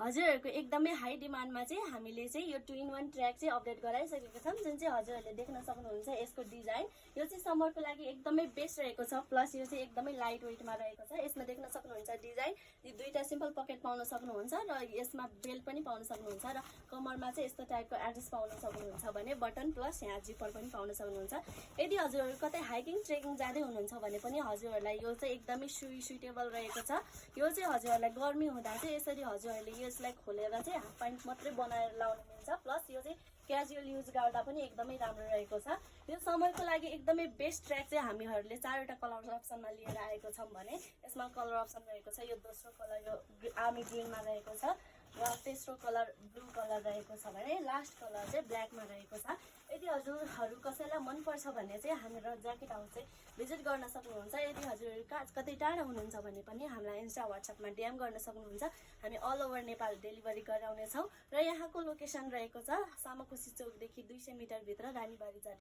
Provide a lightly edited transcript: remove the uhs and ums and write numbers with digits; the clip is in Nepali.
हजुरहरूको एकदमै हाई डिमान्डमा चाहिँ हामीले चाहिँ यो 2-in-1 ट्र्याक चाहिँ अपडेट गराइसकेको छौँ, जुन चाहिँ हजुरहरूले देख्न सक्नुहुन्छ। यसको डिजाइन यो चाहिँ समरको लागि एकदमै बेस्ट रहेको छ, प्लस यो चाहिँ एकदमै लाइट वेटमा रहेको छ। यसमा देख्न सक्नुहुन्छ डिजाइन, यो दुईटा सिम्पल पकेट पाउन सक्नुहुन्छ र यसमा बेल्ट पनि पाउन सक्नुहुन्छ र कमरमा चाहिँ यस्तो टाइपको एड्रेस पाउन सक्नुहुन्छ भने बटन प्लस यहाँ जिपर पनि पाउन सक्नुहुन्छ। यदि हजुरहरू कतै हाइकिङ ट्रेकिङ जाँदै हुनुहुन्छ भने पनि हजुरहरूलाई यो चाहिँ एकदमै सुइटेबल रहेको छ। यो चाहिँ हजुरहरूलाई गर्मी हुँदा चाहिँ यसरी हजुरहरूले यसलाई खोलेर चाहिँ हाफ प्यान्ट मात्रै बनाएर लाउन मिल्छ, प्लस यो चाहिँ क्याजुअल युज गर्दा पनि एकदमै राम्रो रहेको छ। यो समरको लागि एकदमै बेस्ट ट्र्याक चाहिँ हामीहरूले 4वटा कलर अप्सनमा लिएर आएको छौँ भने यसमा कलर अप्सन रहेको छ। यो दोस्रो कलर यो आर्मी ग्रिनमा रहेको छ र तेस्रो कलर ब्लू कलर रहेको छ भने लास्ट कलर चाहिँ ब्ल्याकमा रहेको छ। यदि हजुरहरू कसैलाई मनपर्छ भने चाहिँ हाम्रो ज्याकेट हाउस चाहिँ भिजिट गर्न सक्नुहुन्छ। यदि हजुरहरू कतै टाढा हुनुहुन्छ भने पनि हामीलाई इन्स्टा वाट्सएपमा डिएम गर्न सक्नुहुन्छ। हामी अल ओभर नेपाल डेलिभरी गराउनेछौँ र यहाँको लोकेसन रहेको छ सामाखुसी चौकदेखि 200 मिटर भित्र रानीबारी जाने